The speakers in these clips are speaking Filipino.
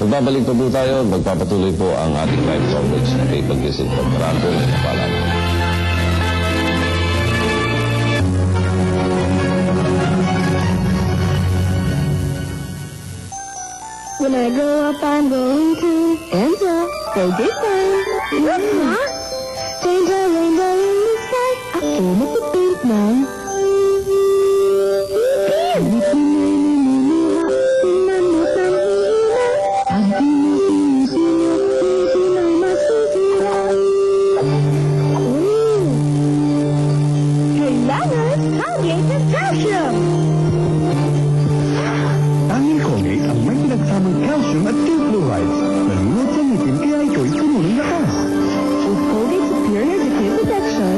Magbabalik pa po tayo, magpapatuloy po ang ating live coverage na kay Pag-isip po. Maraming po na paalala. When I grow up, I'm going to enter so different. Huh? Change a rainbow in the sky. I form up a pink now. Kailangan Colgate ng calcium. Tanging Colgate ang may pinagsamang calcium at zinc fluorides. Nalunod sa ngipin kaya ito'y puno ng lakas. With Colgate Superior Decay Protection,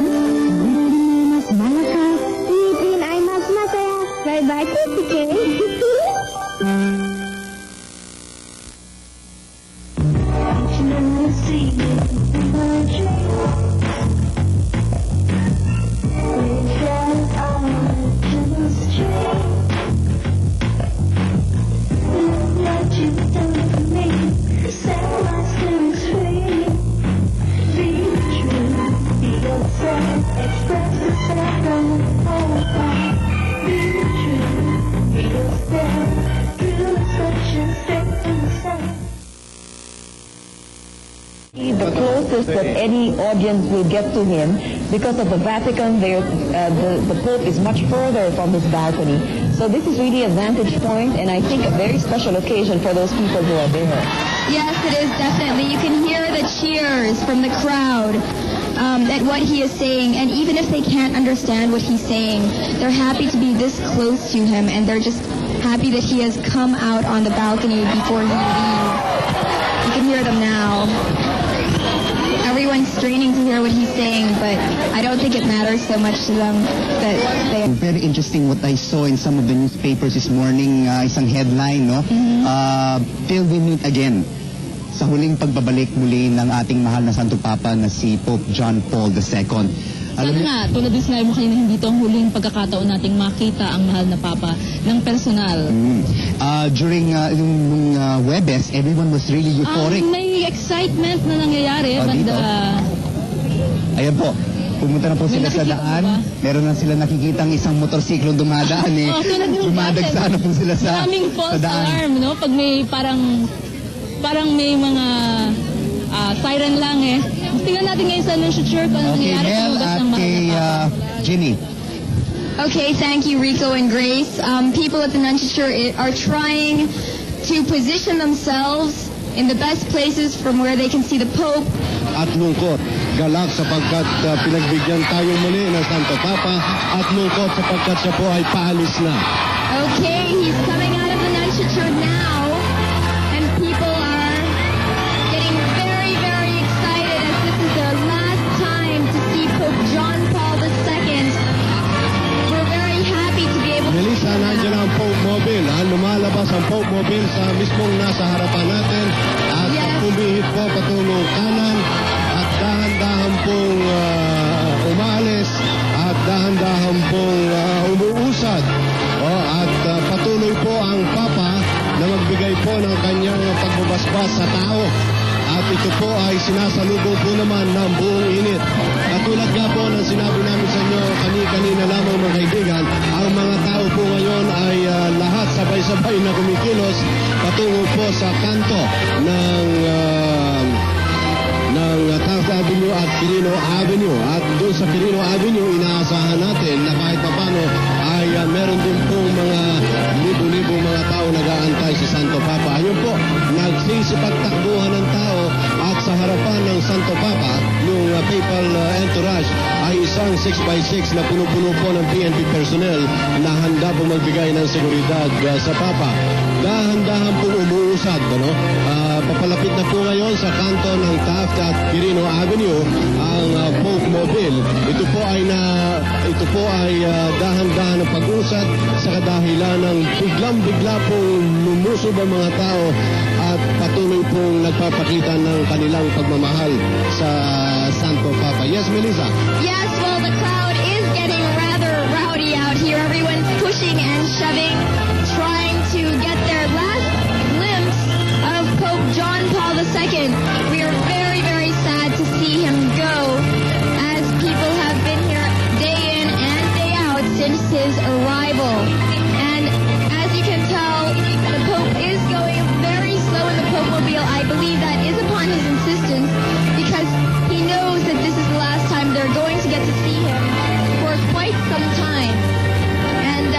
ngipin ay mas malakas, ngipin ay mas masaya. Bye-bye, Decay. The closest that any audience will get to him, because of the Vatican, the Pope is much further from his balcony. So this is really a vantage point, and I think a very special occasion for those people who are there. Yes, it is definitely. You can hear the cheers from the crowd at what he is saying, and even if they can't understand what he's saying, they're happy to be this close to him, and they're just happy that he has come out on the balcony before he leaves. You can hear them now. Everyone's straining to hear what he's saying, but I don't think it matters so much to them that they... Very interesting what I saw in some of the newspapers this morning, isang headline, no? Till we meet again. Sa huling pagbabalik muli ng ating mahal na Santo Papa na si Pope John Paul II. Sana nga, tulad din sinabi mo kanina, hindi ito ang huling pagkakataon nating makita ang mahal na Papa ng personal. During yung Webes, everyone was really euphoric. May excitement na nangyayari. Dito. Ayan po. Pumunta na po sila sa daan. Meron na sila nakikitang isang motorsiklong dumadaan eh. Dumadag sa ano po sila sa Maraming false daan. alarm, no? Pag may parang may mga siren lang eh. Tingnan natin ngayon sa Annunciature kung ano Okay, nangyayari sa Mel lugar at ng mahal kay na Papa. Ginny. Okay, thank you, Rico and Grace. People at the Annunciature are trying to position themselves in the best places from where they can see the Pope. At lungkot, galak sapagkat pinagbigyan tayo muli ng Santo Papa, at lungkot sapagkat siya po ay paalis na. Okay, he's coming out of the Annunciature now, and people are getting very, very excited as this is their last time to see Pope John Paul II. We're very happy to be able to Melissa, see nandiyan that. ang Pope Mobile. Lumalabas ang Pope Mobile sa mismong nasa harapan natin. At Yes. pumihit po patulong kanan. At dahan-dahan pong umalis. At dahan-dahan pong umuusad. At patuloy po ang Papa na magbigay po ng kanyang pagbabasbas sa tao. At ito po ay sinasalubong po naman ng buong init. Katulad nga po ng sinabi namin sa inyo kanina lamang mga kaibigan, ang mga tao po ngayon ay lahat sabay-sabay na kumikilos patungo po sa kanto ng Taft Avenue at Quirino Avenue. At doon sa Quirino Avenue, inaasahan natin na kahit papano ay meron din pong mga libo-libong mga tao nag-aantay si Santo Papa. Ayun po, nagsisipagtakbuhan ng tao at sa harapan ng Santo Papa, yung papal entourage ay isang 6x6 na puno-puno po ng PNP personnel na handa po magbigay ng seguridad sa Papa. Dahan-dahan pong umuusad, ano? Papalapit na po ngayon sa kanto ng Taft at Quirino Avenue ang Pope Mobile. Ito po ay dahan-dahan na pag-usad sa kadahilan ng biglang-bigla pong lumusob ang mga tao at patuloy pong nagpapakita ng kanilang pagmamahal sa Santo Papa. Yes, Melissa? Yes, well, the crowd is getting rather rowdy out here. Everyone's pushing and shoving, trying to get their last glimpse of Pope Paul II, we are very, very sad to see him go, as people have been here day in and day out since his arrival. And as you can tell, the Pope is going very slow in the Pope-mobile. I believe that is upon his insistence, because he knows that this is the last time they're going to get to see him for quite some time. And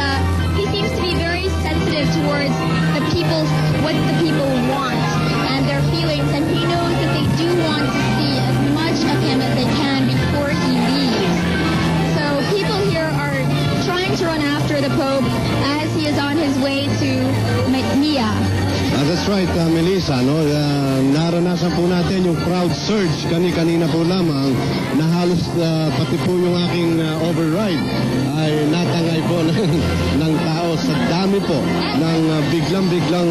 he seems to be very sensitive towards the people, what the people want and their feelings, and he knows that they do want to see as much of him as they can before he leaves. So people here are trying to run after the Pope as he is on his way to Mia. That's right, Melissa. No? Naranasan po natin yung crowd surge kanina po lamang na halos pati po yung aking override ay natangay po ng tao sa dami po ng biglang-biglang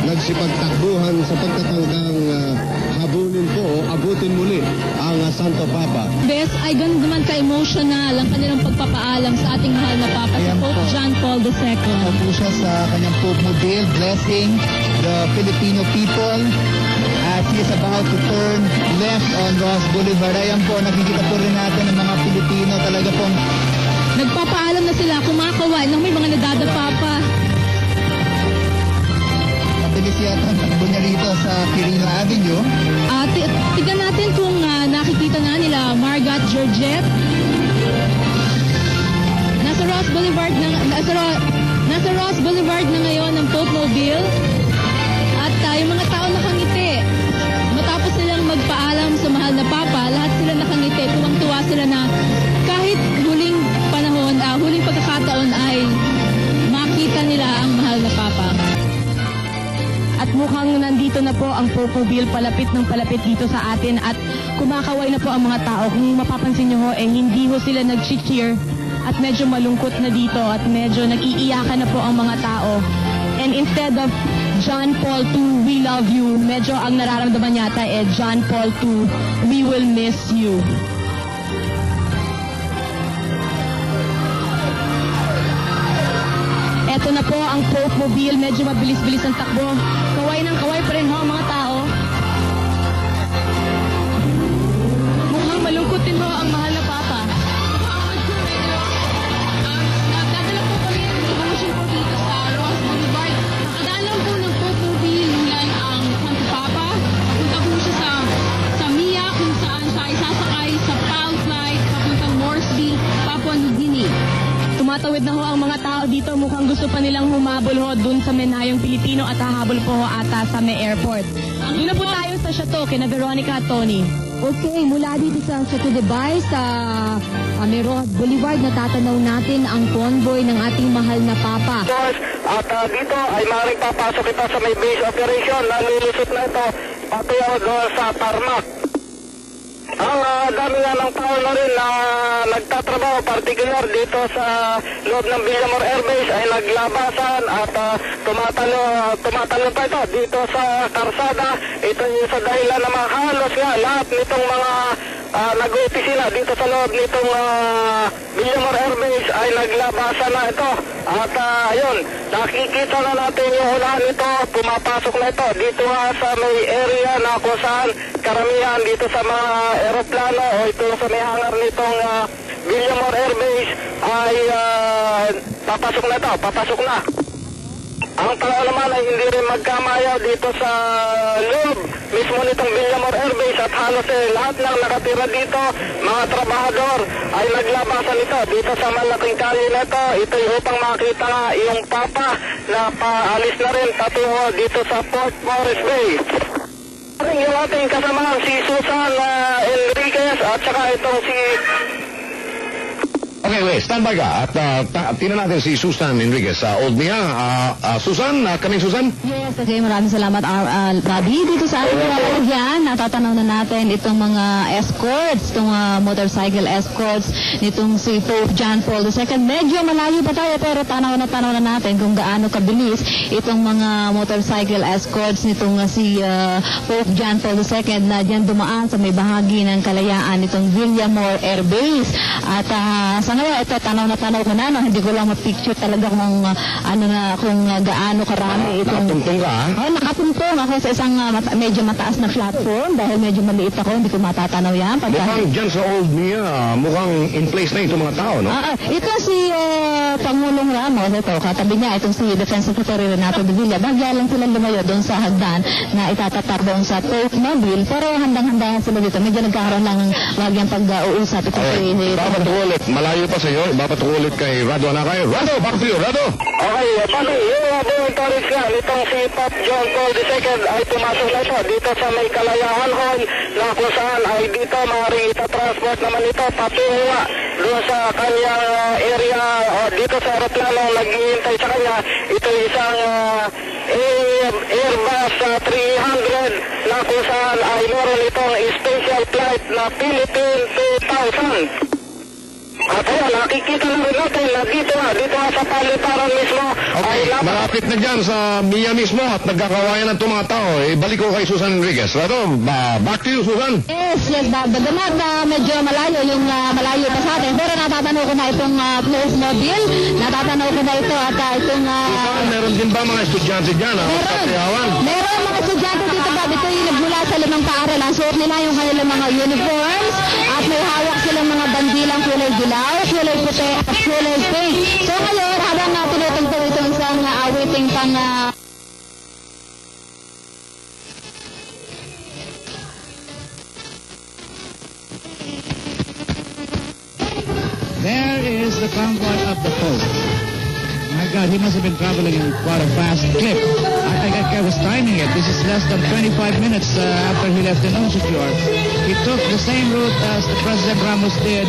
nagsipagtakbuhan sa pagtatangkang habulin po o abutin muli ang Santo Papa. Bes, ay ganun naman ka-emotional ang kanilang pagpapaalam sa ating mahal na Papa, si Ayan Pope po. John Paul II. Ako po siya sa kanyang Pope-mobile, blessing the Filipino people as he is about to turn left on Ross Boulevard. Ayan po, nakikita po rin natin ng mga Pilipino talaga pong Nagpapaalam na sila, kumakaway nang may mga nadadapa pa. mabilis yata ang takbo niya rito sa Quirino Avenue. Tignan natin kung nakikita na nila Margot Georgette. Nasa Ross Boulevard na ngayon ng Pope-mobile. At yung mga tao nakangiti. Matapos silang magpaalam sa mahal na Papa, lahat sila nakangiti. Tuwang-tuwa sila na kahit huling panahon, huling pagkakataon ay makita nila ang mahal na Papa. At mukhang nandito na po ang Pope-mobile, palapit ng palapit dito sa atin at kumakaway na po ang mga tao. Kung mapapansin nyo ho, hindi ho sila nag-cheer at medyo malungkot na dito at medyo nag-iiyakan na po ang mga tao. And instead of John Paul II, we love you, medyo ang nararamdaman yata John Paul II, we will miss you. Eto na po ang Pope-mobile, medyo mabilis-bilis ang takbo. Kaway ng kaway pa rin ho ang mga tao. Mukhang malungkot din ho ang mahal na Papa. Nagdadala po kami ng devotion po dito sa Ross Boulevard. Nakadalaw po ng Pope-mobile yan ang Santo Papa. Punta po siya sa Mia kung saan siya isasakay sa PAL flight papuntang Moresby, Papua New Guinea. Tumatawid na ho ang mga tao dito. Mukhang gusto pa nilang humabol ho dun sa Menayong Pilipino at hahabol po ho ata sa May Airport. Doon na po tayo sa Chateau kina Veronica at Tony. Okay, mula dito sa Chateau de Bay sa Ross Boulevard, natatanaw natin ang convoy ng ating mahal na Papa. At dito ay maaaring papasok ito sa may base operation. Nalulusot na ito patuloy doon sa tarmac. Ang dami nga ng tao na rin na nagtatrabaho, particular dito sa loob ng Villamor Air Base ay naglabasan at tumatalo pa ito dito sa karsada. Ito yung sa dahilan na halos nga lahat nitong mga nag-opisina dito sa loob nitong Villamor Air Base ay naglabasan na ito. At ayun, nakikita na natin yung unahan nito, pumapasok na ito dito sa may area na kung saan karamihan dito sa mga aeroplano o ito sa may hangar nitong Villamor Air Base ay papasok na ito, papasok na. Ang tao naman ay hindi rin magkamayaw dito sa loob mismo nitong Villamor Air Base at halos lahat ng nakatira dito, mga trabahador ay naglabasan ito dito sa malaking kalye na ito. Ito yung upang makita nga yung Papa na paalis na rin patungo dito sa Port Morris Bay. Yung ating kasamahan si Susan Enriquez at saka itong si... Okay, wait. Standby ka. At tingnan natin si Susan Enriquez sa Old Mia. Susan, coming Susan? Yes, okay. Maraming salamat, Bobby. Dito sa ating lalagyan, natatanaw na natin itong mga escorts, itong motorcycle escorts nitong si Pope John Paul II. Medyo malayo pa tayo pero tanaw na natin kung gaano kabilis itong mga motorcycle escorts nitong si Pope John Paul II na diyan dumaan sa may bahagi ng kalayaan nitong Villamor Air Base. At sa ngayon, ito, tanaw na tanaw ko na, no? Hindi ko lang ma-picture talaga kung, kung gaano karami itong... Nakatuntong ka, ha? Oh, nakatuntong ako sa isang medyo mataas na platform dahil medyo maliit ako, hindi ko matatanaw yan. Mukhang dyan sa Old Mia, mukhang in place na itong mga tao, no? Ito si Pangulong Ramos, ito, katabi niya, itong si Defense Secretary Renato de Villa. Bagya lang silang lumayo doon sa hagdan na itatatar doon sa Pope Mobile, pero handang-handa sila dito. Medyo nagkakaroon lang ng wagyang pag-uusap. Ito si... Papatukulit, malayo pa sa iyo, papatukulit kay Rado Anakay. Rado, back to you, Rado! Okay, pati yung buong tourist nga, itong si Pope John Paul II ay pumasok na ito dito sa may Kalayaan Hall na kung saan ay dito maaaring itatransport naman ito patungo nga doon sa kanyang area dito sa aeroplanong naghihintay sa kanya. Ito isang Airbus 300 na kung saan ay meron itong special flight na Philippine 2000. At ayan, nakikita na rin natin na dito nga sa paliparan mismo ay Okay, malapit na dyan sa Mia mismo at nagkakawayan ng itong mga tao. Balik ko kay Susan Enriquez. Rado, back to you, Susan. Yes, bagamat medyo malayo yung malayo pa sa atin. Pero natatanaw ko na itong Pope Mobile. Natatanaw ko na ito at itong... Susan, meron din ba mga estudyante dyan? Meron mga estudyante dito ba? Dito yung nagmula sa 5 paaralan. Suot nila yung kanilang mga uniforms at may hawak silang mga bandilang kulay dilaw, kulay puti at kulay pink. So ngayon, habang tinutugtog itong isang awiting pang... There is the convoy of the Pope. My God, he must have been traveling in quite a fast clip. I was timing it. This is less than 25 minutes after he left the Insecure. He took the same route as the President Ramos did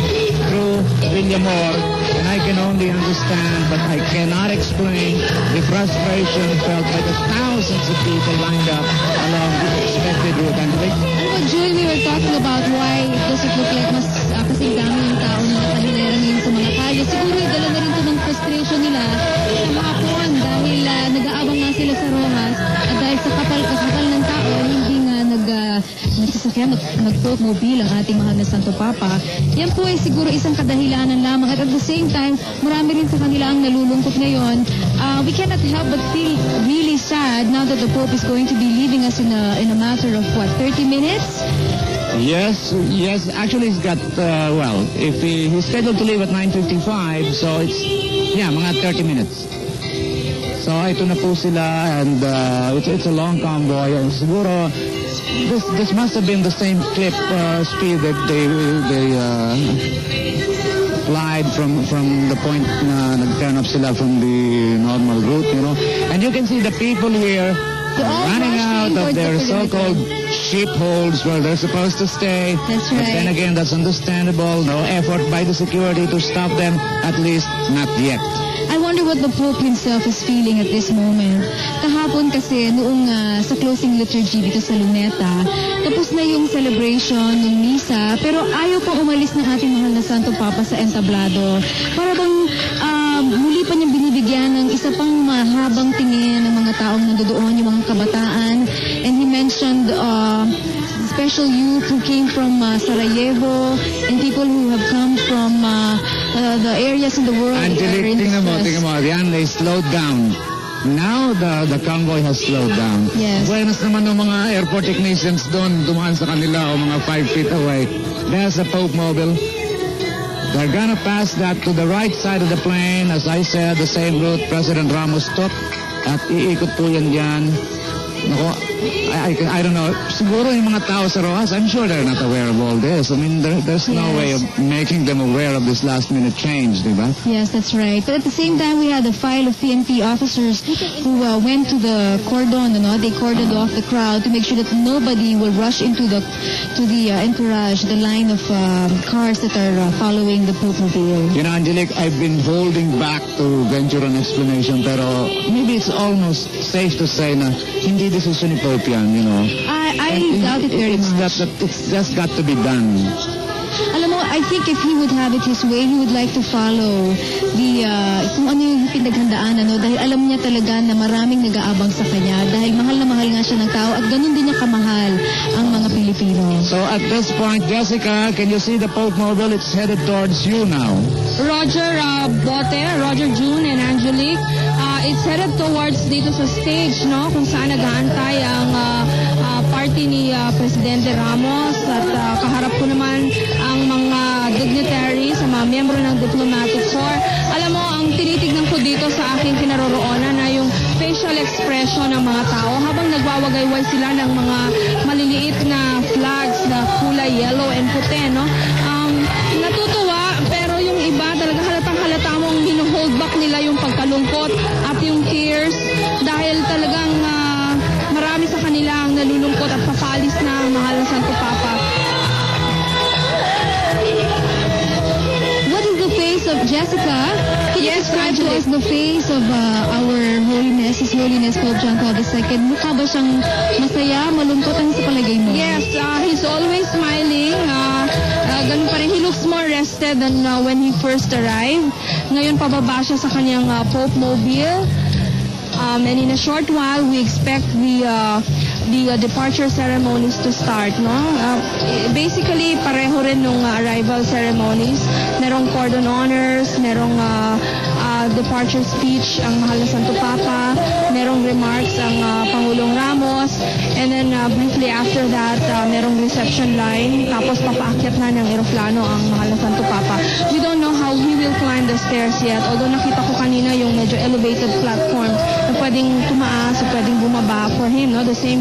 through Villamor, and I can only understand, but I cannot explain the frustration felt by the thousands of people lined up along the expected route. And June, we were talking about why it doesn't look like mas kasing dami yung tao na nakahilera ngayon sa mga kalye. Siguro dala na rin ito ng frustration nila sa mga puwan dahil nag-aabang nga sila sa Rojas at dahil sa kakapal ng tao, hindi nga nagsasakyan, nag-Pope Mobile ang ating mahal na Santo Papa. Yan po ay siguro isang kadahilanan lamang at at the same time, marami rin sa kanila ang nalulungkot ngayon. We cannot help but feel really sad now that the Pope is going to be leaving us in a matter of 30 minutes? Yes. Actually, he's got, if he's scheduled to leave at 9:55, so it's, mga 30 minutes. So, ito na po sila, and it's a long convoy. And siguro, this must have been the same clip speed that they flied from the point na nag-turn up sila from the normal route, And you can see the people here running out of their so-called sheepholds where they're supposed to stay. That's right. But then again, that's understandable. No effort by the security to stop them, at least not yet. I wonder what the Pope himself is feeling at this moment. Kahapon kasi, noong sa closing liturgy dito sa Luneta, tapos na yung celebration ng misa, pero ayaw pa umalis ng ating mahal na Santo Papa sa entablado. Para bang muli pa niyang binibigyan ng isa pang mahabang tingin ng mga taong nandoon, yung mga kabataan. And he mentioned special youth who came from Sarajevo and people who have come from the areas in the world. Angelique, tingnan mo, they slowed down. Now, the convoy has slowed down. Yes. Buenos naman ng mga airport technicians doon, dumaan sa kanila o mga 5 feet away. There's the Pope Mobile. They're gonna pass that to the right side of the plane. As I said, the same route President Ramos took. At iikot po yan dyan. Nako, I don't know. Siguro yung mga tao sa Rojas, I'm sure they're not aware of all this. I mean, there's no way of making them aware of this last-minute change, di ba? Yes, that's right. But at the same time, we had a file of PNP officers who went to the cordon, they cordoned off the crowd to make sure that nobody will rush into the entourage, the line of cars that are following the Pope Mobile. Angelique, I've been holding back to venture an explanation, pero maybe it's almost safe to say na hindi decision ni Pope yan, I doubt it very much. It's just got to be done. Alam mo, I think if he would have it his way, he would like to follow the kung ano yung pinaghandaan, dahil alam niya talaga na maraming nag-aabang sa kanya dahil mahal na mahal nga siya ng tao at ganun din niya kamahal ang mga Pilipino. So at this point, Jessica, can you see the Pope Mobile? It's headed towards you now. Roger Bote, Roger June and Angelique, it's headed towards dito sa stage, no, kung saan nag-aantay ang party ni Presidente Ramos at kaharap ko naman ang mga dignitaries, ang mga miyembro ng diplomatic corps. Alam mo, ang tinitignan ko dito sa aking kinaroroonan na yung facial expression ng mga tao habang nagwawagayway sila ng mga maliliit na flags na kulay yellow and puti, no? Natutuwa, pero yung iba talaga halatang halata mong hinuhold back nila yung pagkalungkot at yung tears dahil talagang marami sa kanila ang nalulungkot at papalis na ang mahal na Santo Papa. What is the face of Jessica? Can you describe to us the face of our Holiness, His Holiness Pope John Paul II? Mukha ba siyang masaya, malungkot? Ano sa palagay mo? Yes, he's always smiling. Ganun pa rin. He looks more rested than when he first arrived. Ngayon pababa siya sa kanyang Pope Mobile. And in a short while, we expect the departure ceremonies to start, no? Basically, pareho rin nung arrival ceremonies. Merong cordon honors, merong departure speech ang mahal na Santo Papa, merong remarks ang Pangulong Ramos, and then briefly after that, merong reception line, tapos papaakyat na ng eroplano ang mahal na Santo Papa. We don't know how he will climb the stairs yet, although nakita ko kanina yung medyo elevated platform na pwedeng tumaas o pwedeng bumaba for him, no? The same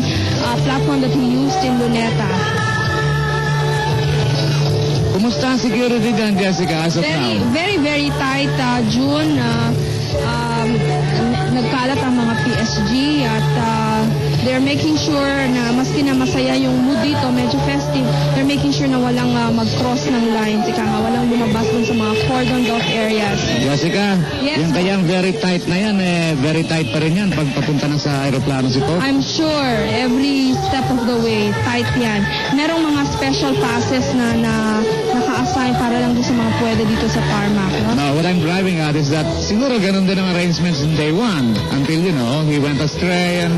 platform that he used in Luneta. Kumusta ang security dyan, Jessica, as of now? Very tight, June. Nagkalat ang mga PSG at they're making sure na maski na masaya yung mood dito, medyo festive, they're making sure na walang mag-cross ng lines, walang lumabas dun sa mga cordoned off areas. Jessica, Yes, yung kayang very tight na yan, very tight pa rin yan pag papunta na sa aeroplano si Pope? I'm sure every step of the way, tight yan. Merong mga special passes na naka-assign para lang doon sa mga pwede dito sa tarmac. No? No, what I'm driving at is that siguro ganun din ang arrangements in day one until, he went astray and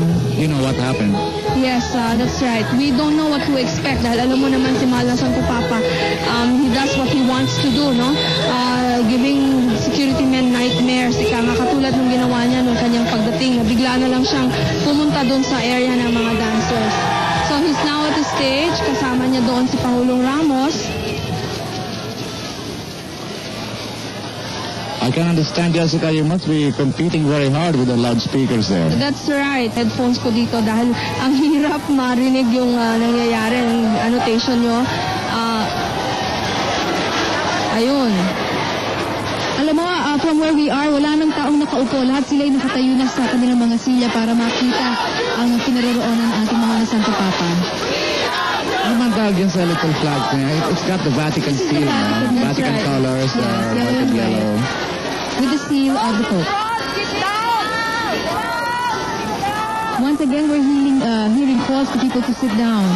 what happened. Yes, that's right. We don't know what to expect dahil alam mo naman si Mahal na Santo Papa, he does what he wants to do, no? Giving security men nightmares. Katulad ng ginawa niya nung kanyang pagdating, na bigla na lang siyang pumunta doon sa area ng mga dancers. So he's now at the stage, kasama niya doon si Pangulong Ramos. I can understand, Jessica, you must be competing very hard with the loudspeakers there. That's right. Headphones ko dito dahil ang hirap marinig yung nangyayari, ang annotation nyo. Ayun. Alam mo, from where we are, wala nang taong nakaupo. Lahat sila'y nakatayo na sa kanilang mga silya para makita ang kinaroroonan ng ating mga Santo Papa. Ano man tawag yan sa little flag niya? It's got the Vatican seal, Vatican right. colors, Yes, white and yellow. With the seal of the Pope. Once again, we're hearing calls for people to sit down.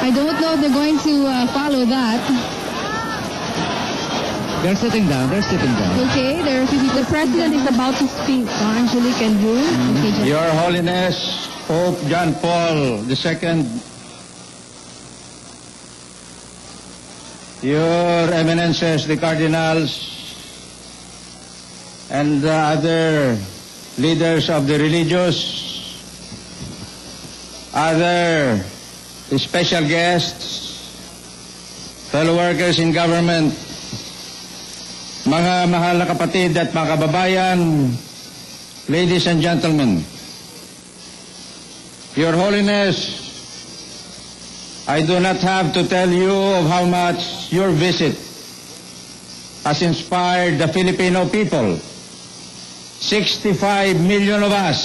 I don't know if they're going to follow that. They're sitting down. Okay, the president is about to speak. Angelique and June. Okay, just Your Holiness, Pope John Paul II, Your Eminences, the Cardinals, and the other leaders of the religious, other special guests, fellow workers in government, mga mahal na kapatid at mga kababayan, ladies and gentlemen, Your Holiness, I do not have to tell you of how much your visit has inspired the Filipino people. 65 million of us